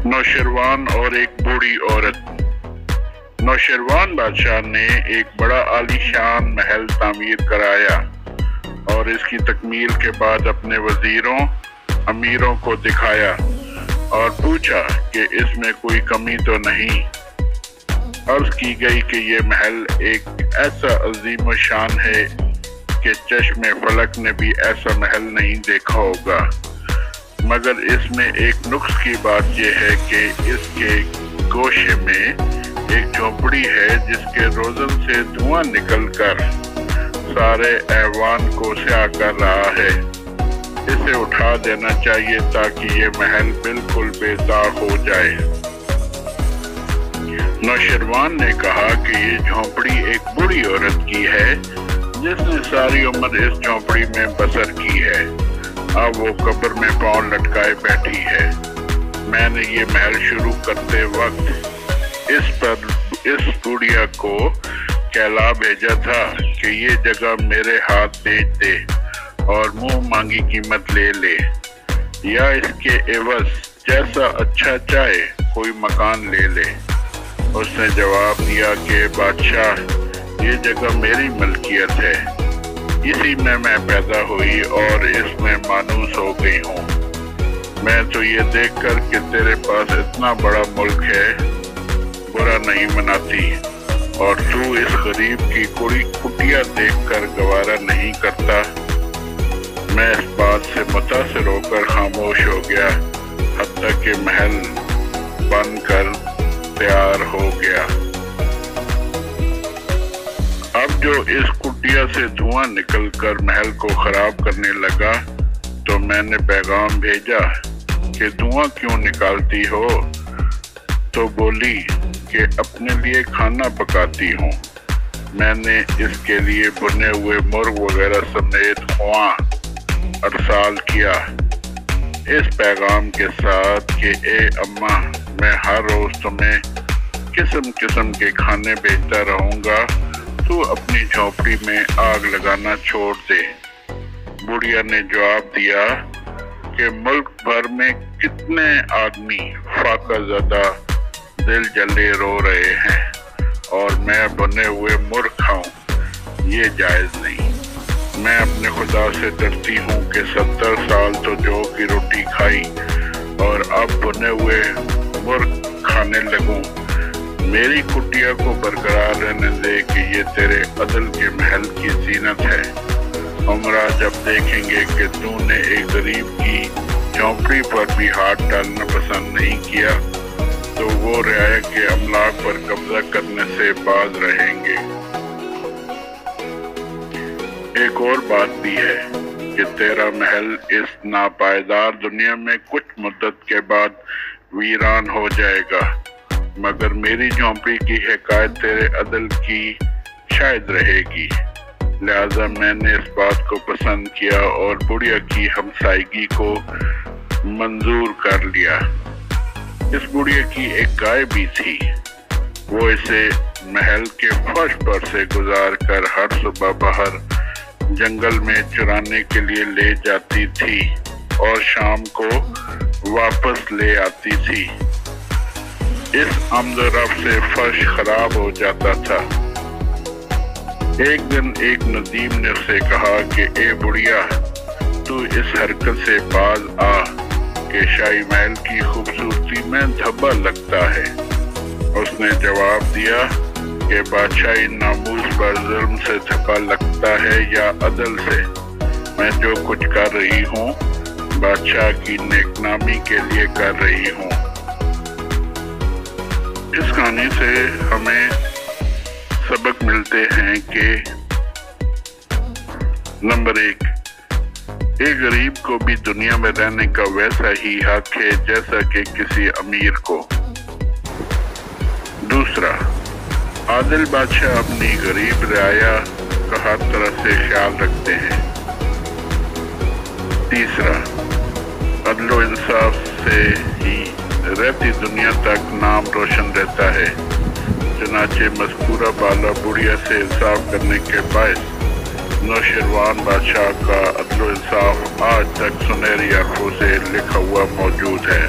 नौशरवान और एक बूढ़ी औरत। नौशरवान बादशाह ने एक बड़ा आलीशान महल तामीर कराया और इसकी तकमील के बाद अपने वजीरों अमीरों को दिखाया और पूछा कि इसमें कोई कमी तो नहीं। अर्ज की गई कि ये महल एक ऐसा अजीम शान है कि चश्मे फलक ने भी ऐसा महल नहीं देखा होगा, मगर इसमें एक नुक्स की बात यह है कि इसके गोशे में एक झोंपड़ी है जिसके रोज़न से धुआं निकलकर सारे ऐवान को स्याह कर रहा है। इसे उठा देना चाहिए ताकि ये महल बिल्कुल बेदाग हो जाए। नौशरवान ने कहा कि ये झोंपड़ी एक बूढ़ी औरत की है जिसने सारी उम्र इस झोंपड़ी में बसर की है। अब वो कब्र में पांव लटकाए बैठी है। मैंने ये महल शुरू करते वक्त इस बुढ़िया को कहला भेजा था कि ये जगह मेरे हाथ बेच दे और मुंह मांगी कीमत ले ले, या इसके एवज जैसा अच्छा चाहे कोई मकान ले ले। उसने जवाब दिया कि बादशाह, ये जगह मेरी मलकियत है, इसी में मैं पैदा हुई और इसमें मानूस हो गई हूँ। मैं तो ये देखकर कि तेरे पास इतना बड़ा मुल्क है बुरा नहीं मनाती और तू इस गरीब की कुटिया देखकर गवारा नहीं करता। मैं इस बात से मुतासिर होकर खामोश हो गया, हत्ता कि महल बनकर तैयार हो गया। अब जो इस कुटिया से धुआं निकलकर महल को खराब करने लगा तो मैंने पैगाम भेजा कि धुआं क्यों निकालती हो? तो बोली कि अपने लिए खाना पकाती हूँ। मैंने इसके लिए भुने हुए मुर्ग वगैरह समेत खुआ अरसाल किया इस पैगाम के साथ कि ए अम्मा, मैं हर रोज तुम्हें किस्म किस्म के खाने भेजता रहूंगा, तू अपनी झोंपड़ी में आग लगाना छोड़ दे। बुढ़िया ने जवाब दिया कि मुल्क भर में कितने आदमी फाकाज़दा दिल जले रो रहे हैं और मैं बने हुए मुर्ग खाऊं, ये जायज नहीं। मैं अपने खुदा से डरती हूँ कि 70 साल तो जौ की रोटी खाई और अब बने हुए मुर्ग खाने लगूं। मेरी कुटिया को बरकरार रहने दे कि ये तेरे अदल के महल की जीनत है। उमरा जब देखेंगे कि तूने एक गरीब की झोंपड़ी पर भी हाथ डालना पसंद नहीं किया तो वो रियाया के अमलाक पर कब्जा करने से बाज रहेंगे। एक और बात भी है कि तेरा महल इस नापायदार दुनिया में कुछ मुद्दत के बाद वीरान हो जाएगा, मगर मेरी झोंपड़ी की हिकायत तेरे अदल की शायद रहेगी। लिहाजा मैंने इस बात को पसंद किया और बुढ़िया की हमसायगी को मंजूर कर लिया। इस बुढ़िया की एक गाय भी थी। वो इसे महल के फर्श पर से गुजार कर हर सुबह बाहर जंगल में चुराने के लिए ले जाती थी और शाम को वापस ले आती थी। इस आमदोरफ्त से फर्श खराब हो जाता था। एक दिन एक नदीम ने उसे कहा कि ए बुढ़िया, तू इस हरकत से बाज आ कि शाही महल की खूबसूरती में धब्बा लगता है। उसने जवाब दिया कि बादशाही नामूस पर जुल्म से धब्बा लगता है या अदल से। मैं जो कुछ कर रही हूँ बादशाह की नेकनामी के लिए कर रही हूँ। इस कहानी से हमें सबक मिलते हैं कि नंबर 1, एक गरीब को भी दुनिया में रहने का वैसा ही हक है जैसा कि किसी अमीर को। दूसरा, आदिल बादशाह अपनी गरीब रियाया का हर तरह से ख्याल रखते हैं। तीसरा, अदल व इंसाफ से ही रहती दुनिया तक नाम रोशन रहता है। चुनाचे मज़कूरा बाला बुढ़िया से इंसाफ करने के बायस नौशरवान बादशाह का अदल व इंसाफ आज तक सुनहरी आंखों से लिखा हुआ मौजूद है।